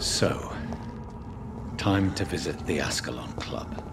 So, time to visit the Ascalon Club.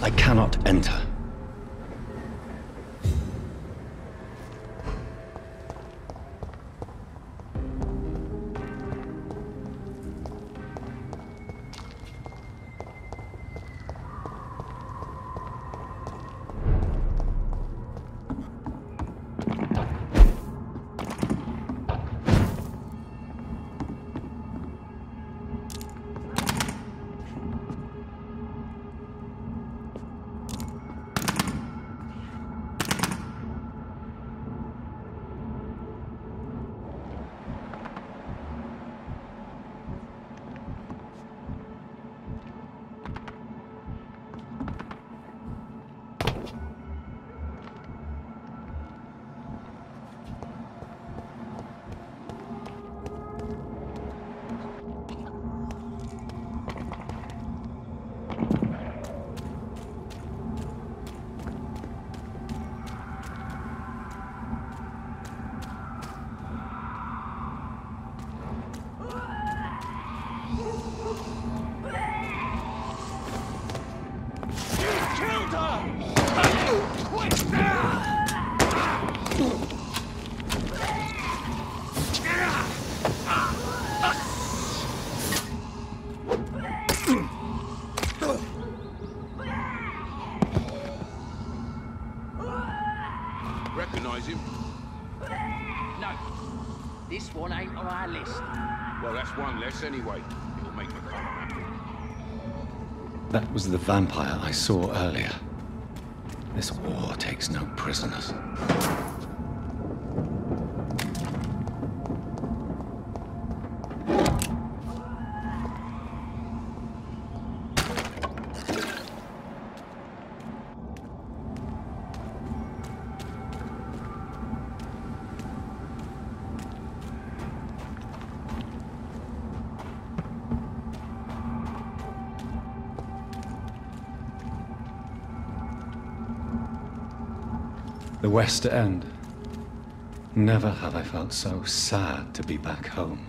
I cannot enter. Recognize him? No. This one ain't on our list. Well, that's one less anyway. It'll make the column happy. That was the vampire I saw earlier. This war takes no prisoners. The West End. Never have I felt so sad to be back home.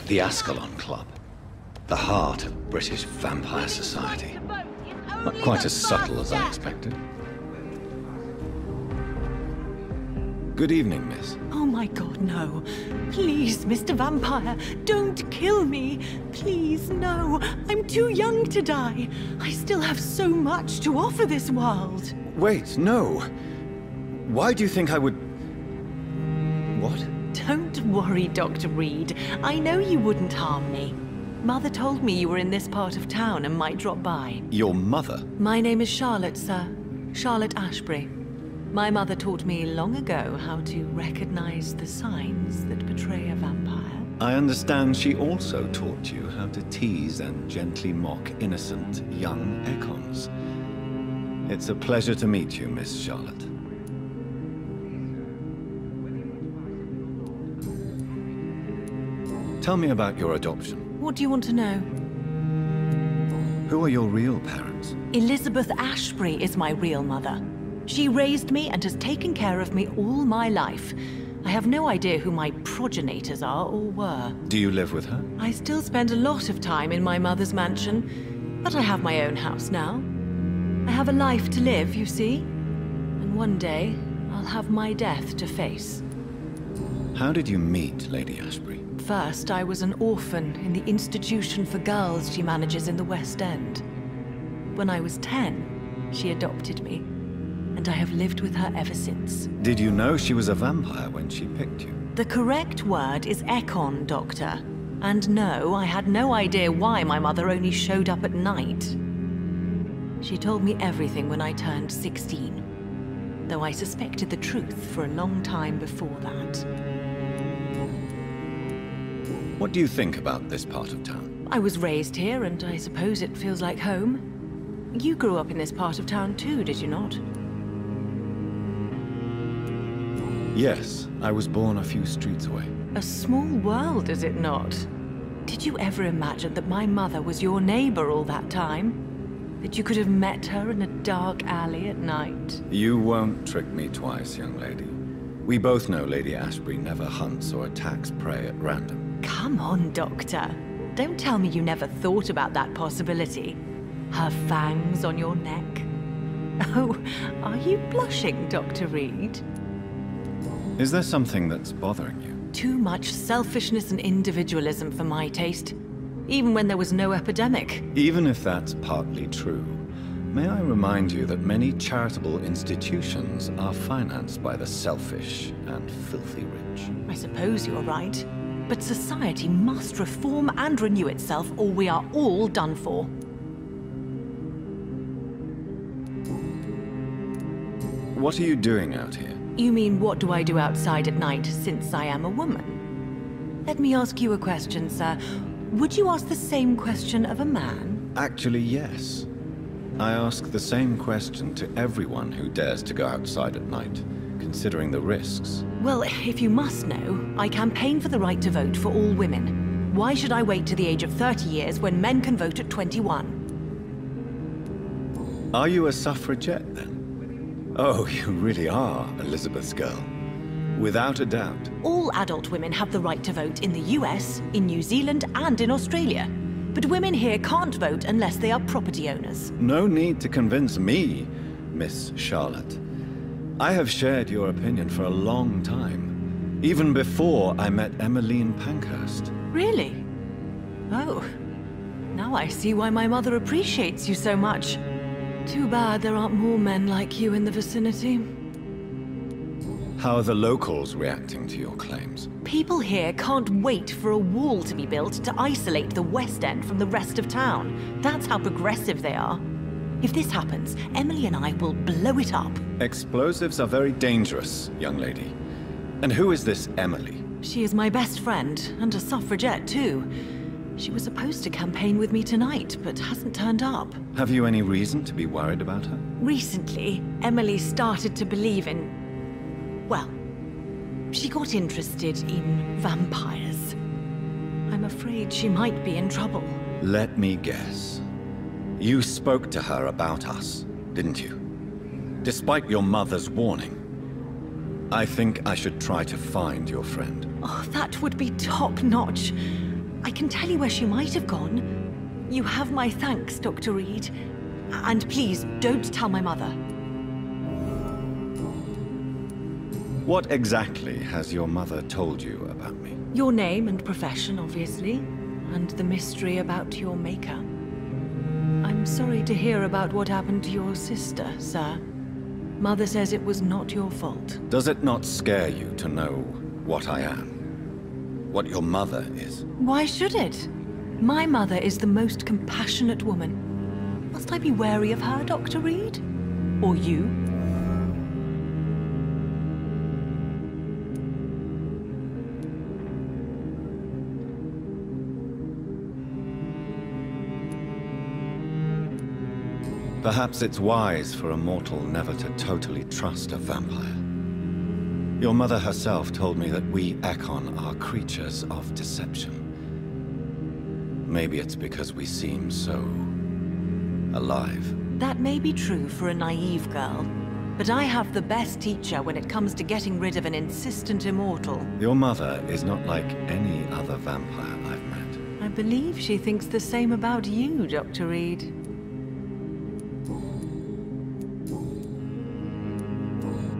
The Ascalon Club. The heart of British vampire society. Not quite as subtle as I expected. Good evening, miss. Oh my god, no. Please, Mr. Vampire, don't kill me. Please, no. I'm too young to die. I still have so much to offer this world. Wait, no. Why do you think I would... What? Don't worry, Dr. Reed. I know you wouldn't harm me. Mother told me you were in this part of town and might drop by. Your mother? My name is Charlotte, sir. Charlotte Ashbury. My mother taught me long ago how to recognize the signs that betray a vampire. I understand she also taught you how to tease and gently mock innocent young Ekons. It's a pleasure to meet you, Miss Charlotte. Tell me about your adoption. What do you want to know? Who are your real parents? Elizabeth Ashbury is my real mother. She raised me and has taken care of me all my life. I have no idea who my progenitors are or were. Do you live with her? I still spend a lot of time in my mother's mansion, but I have my own house now. I have a life to live, you see. And one day, I'll have my death to face. How did you meet Lady Ashbury? First, I was an orphan in the institution for girls she manages in the West End. When I was 10, she adopted me, and I have lived with her ever since. Did you know she was a vampire when she picked you? The correct word is Ekon, Doctor. And no, I had no idea why my mother only showed up at night. She told me everything when I turned 16, though I suspected the truth for a long time before that. What do you think about this part of town? I was raised here, and I suppose it feels like home. You grew up in this part of town too, did you not? Yes, I was born a few streets away. A small world, is it not? Did you ever imagine that my mother was your neighbor all that time? That you could have met her in a dark alley at night? You won't trick me twice, young lady. We both know Lady Ashbury never hunts or attacks prey at random. Come on, Doctor. Don't tell me you never thought about that possibility. Her fangs on your neck. Oh, are you blushing, Dr. Reed? Is there something that's bothering you? Too much selfishness and individualism for my taste. Even when there was no epidemic. Even if that's partly true, may I remind you that many charitable institutions are financed by the selfish and filthy rich. I suppose you're right. But society must reform and renew itself, or we are all done for. What are you doing out here? You mean, what do I do outside at night, since I am a woman? Let me ask you a question, sir. Would you ask the same question of a man? Actually, yes. I ask the same question to everyone who dares to go outside at night, considering the risks. Well, if you must know, I campaign for the right to vote for all women. Why should I wait to the age of 30 years when men can vote at 21? Are you a suffragette, then? Oh, you really are Elizabeth's girl. Without a doubt. All adult women have the right to vote in the US, in New Zealand, and in Australia. But women here can't vote unless they are property owners. No need to convince me, Miss Charlotte. I have shared your opinion for a long time, even before I met Emmeline Pankhurst. Really? Oh. Now I see why my mother appreciates you so much. Too bad there aren't more men like you in the vicinity. How are the locals reacting to your claims? People here can't wait for a wall to be built to isolate the West End from the rest of town. That's how progressive they are. If this happens, Emily and I will blow it up. Explosives are very dangerous, young lady. And who is this Emily? She is my best friend, and a suffragette too. She was supposed to campaign with me tonight, but hasn't turned up. Have you any reason to be worried about her? Recently, Emily started to believe in... well, she got interested in vampires. I'm afraid she might be in trouble. Let me guess. You spoke to her about us, didn't you? Despite your mother's warning. I think I should try to find your friend. Oh, that would be top-notch. I can tell you where she might have gone. You have my thanks, Dr. Reed. And please, don't tell my mother. What exactly has your mother told you about me? Your name and profession, obviously, and the mystery about your maker. I'm sorry to hear about what happened to your sister, sir. Mother says it was not your fault. Does it not scare you to know what I am? What your mother is? Why should it? My mother is the most compassionate woman. Must I be wary of her, Dr. Reed? Or you? Perhaps it's wise for a mortal never to totally trust a vampire. Your mother herself told me that we Ekon are creatures of deception. Maybe it's because we seem so alive. That may be true for a naive girl, but I have the best teacher when it comes to getting rid of an insistent immortal. Your mother is not like any other vampire I've met. I believe she thinks the same about you, Dr. Reed.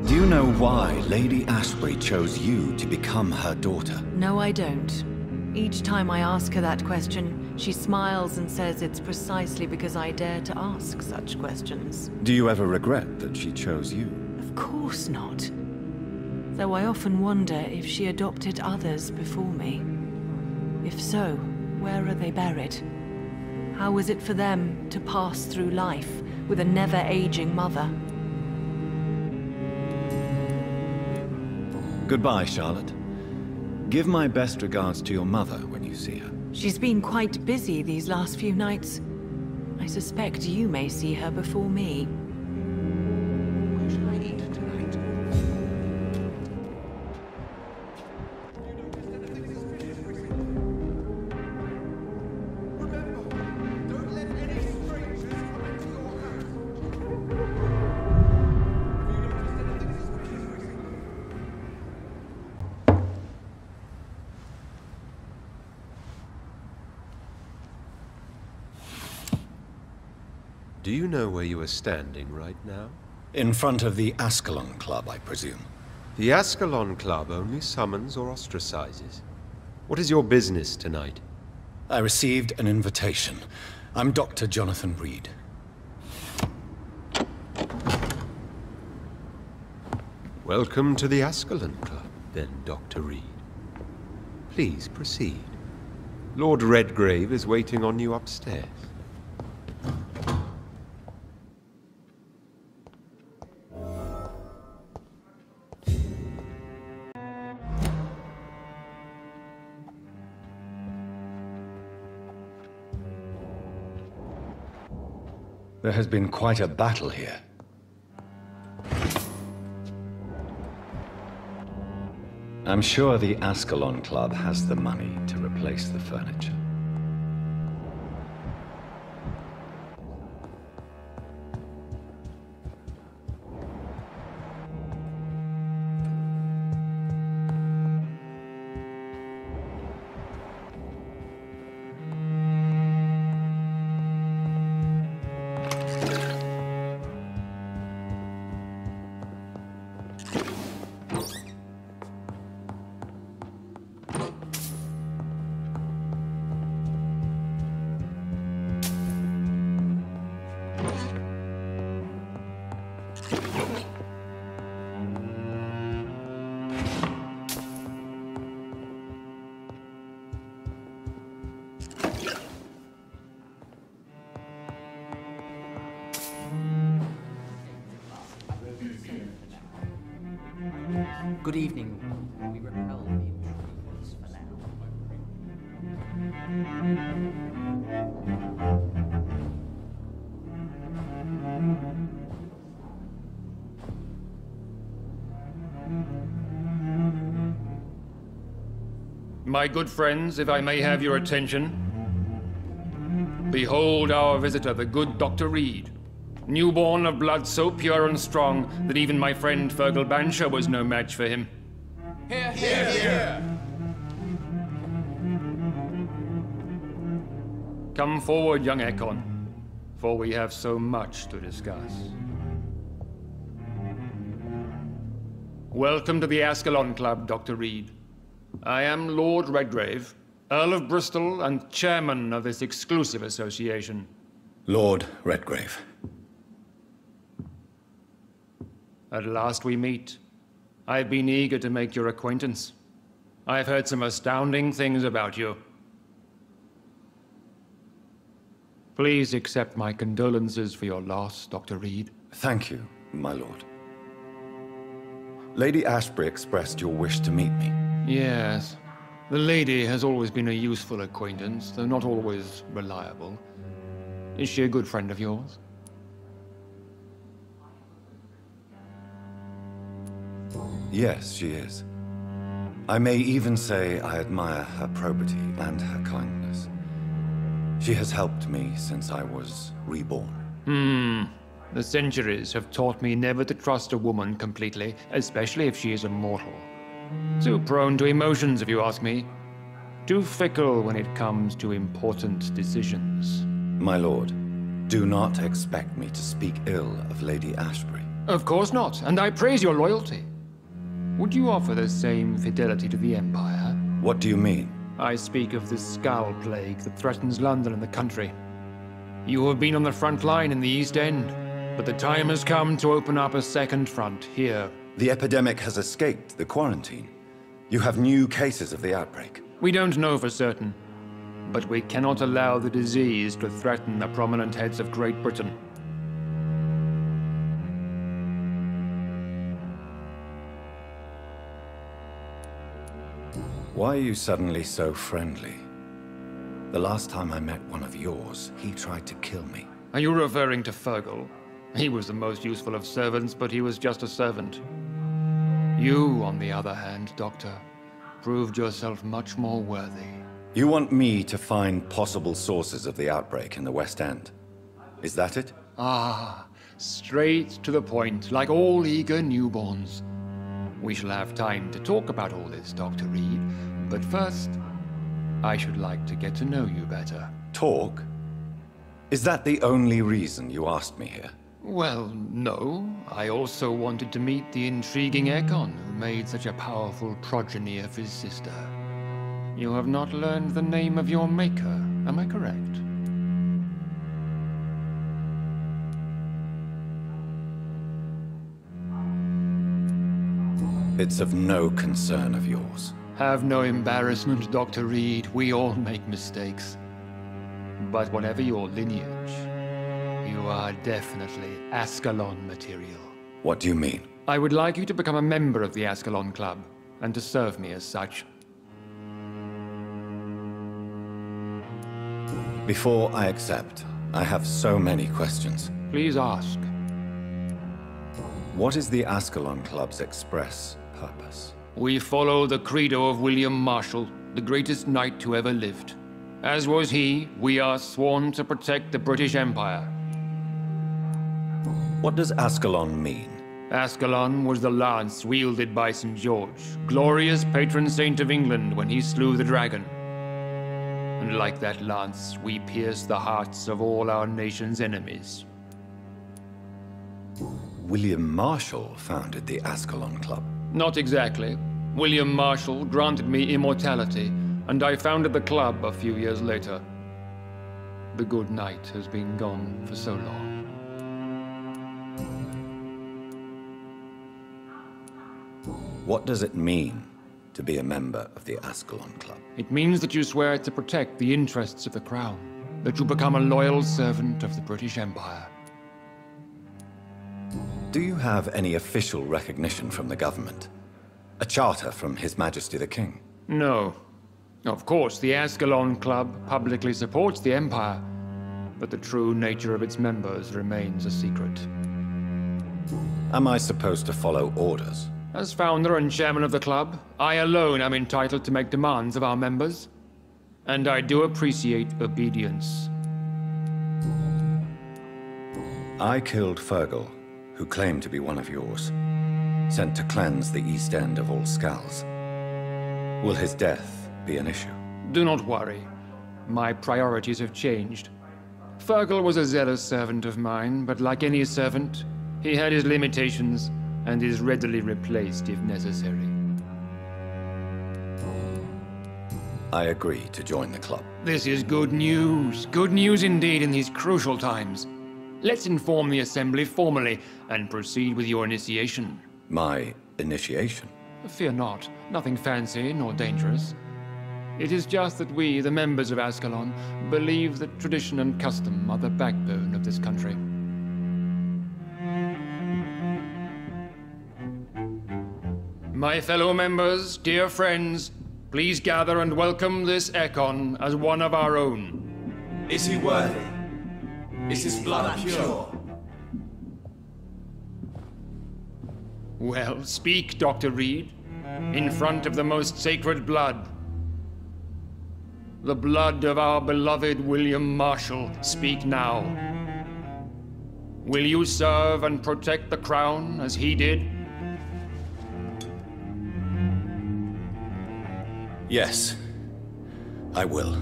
Do you know why Lady Ashbury chose you to become her daughter? No, I don't. Each time I ask her that question, she smiles and says it's precisely because I dare to ask such questions. Do you ever regret that she chose you? Of course not. Though I often wonder if she adopted others before me. If so, where are they buried? How was it for them to pass through life with a never-aging mother? Goodbye, Charlotte. Give my best regards to your mother when you see her. She's been quite busy these last few nights. I suspect you may see her before me. What shall I eat tonight? Do you know where you are standing right now? In front of the Ascalon Club, I presume. The Ascalon Club only summons or ostracizes. What is your business tonight? I received an invitation. I'm Dr. Jonathan Reed. Welcome to the Ascalon Club, then, Dr. Reed. Please proceed. Lord Redgrave is waiting on you upstairs. There has been quite a battle here. I'm sure the Ascalon Club has the money to replace the furniture. Good evening. We repel the intruders for now. My good friends, if I may have your attention. Behold our visitor, the good Dr. Reed. Newborn of blood so pure and strong that even my friend Fergal Bansher was no match for him. Here, here, here! Come forward, young Ekon, for we have so much to discuss. Welcome to the Ascalon Club, Dr. Reed. I am Lord Redgrave, Earl of Bristol and chairman of this exclusive association. Lord Redgrave. At last we meet. I've been eager to make your acquaintance. I've heard some astounding things about you. Please accept my condolences for your loss, Dr. Reed. Thank you, my lord. Lady Ashbury expressed your wish to meet me. Yes. The lady has always been a useful acquaintance, though not always reliable. Is she a good friend of yours? Yes, she is. I may even say I admire her probity and her kindness. She has helped me since I was reborn. The centuries have taught me never to trust a woman completely, especially if she is a mortal. Too prone to emotions, if you ask me. Too fickle when it comes to important decisions. My lord, do not expect me to speak ill of Lady Ashbury. Of course not, and I praise your loyalty. Would you offer the same fidelity to the Empire? What do you mean? I speak of the Skull Plague that threatens London and the country. You have been on the front line in the East End, but the time has come to open up a second front here. The epidemic has escaped the quarantine. You have new cases of the outbreak. We don't know for certain, but we cannot allow the disease to threaten the prominent heads of Great Britain. Why are you suddenly so friendly? The last time I met one of yours, he tried to kill me. Are you referring to Fergal? He was the most useful of servants, but he was just a servant. You, on the other hand, Doctor, proved yourself much more worthy. You want me to find possible sources of the outbreak in the West End? Is that it? Ah, straight to the point, like all eager newborns. We shall have time to talk about all this, Dr. Reed, but first, I should like to get to know you better. Talk? Is that the only reason you asked me here? Well, no. I also wanted to meet the intriguing Ekon, who made such a powerful progeny of his sister. You have not learned the name of your maker, am I correct? It's of no concern of yours. Have no embarrassment, Dr. Reed. We all make mistakes. But whatever your lineage, you are definitely Ascalon material. What do you mean? I would like you to become a member of the Ascalon Club, and to serve me as such. Before I accept, I have so many questions. Please ask. What is the Ascalon Club's express purpose? We follow the credo of William Marshall, the greatest knight who ever lived. As was he, we are sworn to protect the British Empire. What does Ascalon mean? Ascalon was the lance wielded by St. George, glorious patron saint of England when he slew the dragon. And like that lance, we pierce the hearts of all our nation's enemies. William Marshall founded the Ascalon Club. Not exactly. William Marshall granted me immortality, and I founded the club a few years later. The good knight has been gone for so long. What does it mean to be a member of the Ascalon Club? It means that you swear to protect the interests of the crown, that you become a loyal servant of the British Empire. Do you have any official recognition from the government? A charter from His Majesty the King? No. Of course, the Ascalon Club publicly supports the Empire, but the true nature of its members remains a secret. Am I supposed to follow orders? As founder and chairman of the club, I alone am entitled to make demands of our members. And I do appreciate obedience. I killed Fergal, who claimed to be one of yours, sent to cleanse the East End of all skulls. Will his death be an issue? Do not worry. My priorities have changed. Fergal was a zealous servant of mine, but like any servant, he had his limitations, and is readily replaced if necessary. I agree to join the club. This is good news. Good news indeed in these crucial times. Let's inform the Assembly formally and proceed with your initiation. My initiation? Fear not. Nothing fancy nor dangerous. It is just that we, the members of Ascalon, believe that tradition and custom are the backbone of this country. My fellow members, dear friends, please gather and welcome this Ekon as one of our own. Is he worthy? Is his blood pure? Well, speak, Dr. Reed, in front of the most sacred blood. The blood of our beloved William Marshall, speak now. Will you serve and protect the crown as he did? Yes, I will.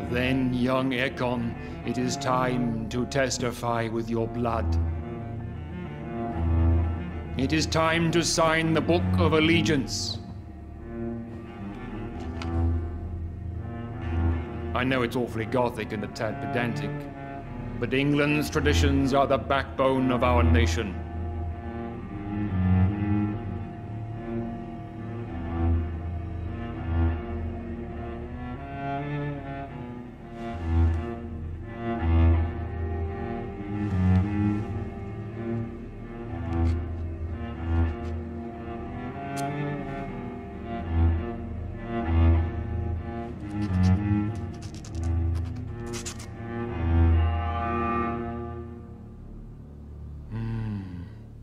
Then, young Ekon, it is time to testify with your blood. It is time to sign the Book of Allegiance. I know it's awfully gothic and a tad pedantic, but England's traditions are the backbone of our nation.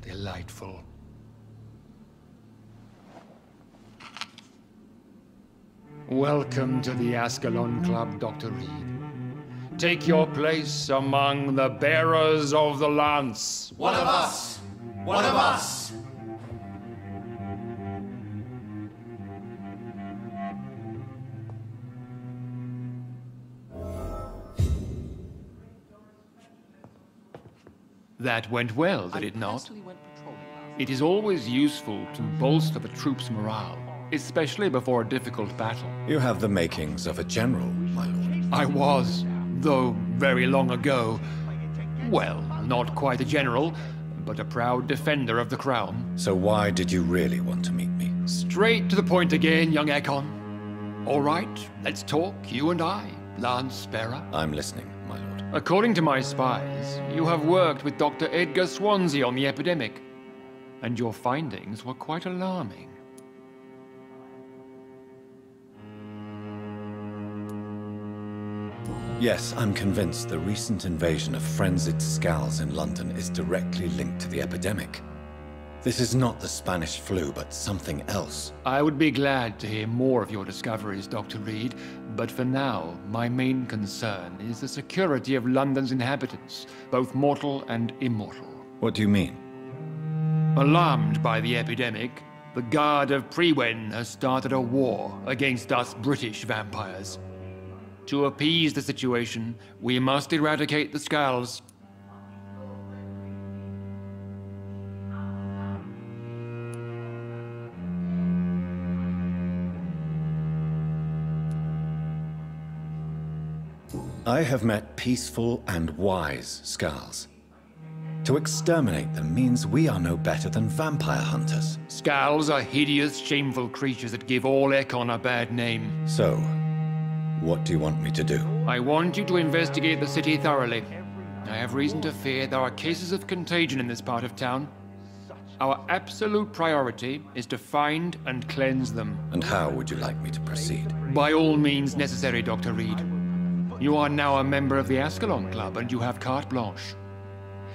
Delightful. Welcome to the Ascalon Club, Dr. Reed. Take your place among the bearers of the lance. One of us! One of us! That went well, did it not? It is always useful to bolster the troops' morale, especially before a difficult battle. You have the makings of a general, my lord. I was, though very long ago. Well, not quite a general, but a proud defender of the crown. So why did you really want to meet me? Straight to the point again, young Ekon. All right, let's talk, you and I, Lance Sparrow. I'm listening, my lord. According to my spies, you have worked with Dr. Edgar Swansea on the epidemic, and your findings were quite alarming. Yes, I'm convinced the recent invasion of frenzied Scals in London is directly linked to the epidemic. This is not the Spanish flu, but something else. I would be glad to hear more of your discoveries, Dr. Reed, but for now, my main concern is the security of London's inhabitants, both mortal and immortal. What do you mean? Alarmed by the epidemic, the Guard of Priwen has started a war against us British vampires. To appease the situation, we must eradicate the Scals. I have met peaceful and wise Scals. To exterminate them means we are no better than vampire hunters. Scals are hideous, shameful creatures that give all Ekon a bad name. So, what do you want me to do? I want you to investigate the city thoroughly. I have reason to fear there are cases of contagion in this part of town. Our absolute priority is to find and cleanse them. And how would you like me to proceed? By all means necessary, Dr. Reed. You are now a member of the Ascalon Club, and you have carte blanche.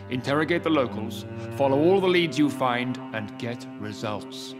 Interrogate the locals, follow all the leads you find, and get results.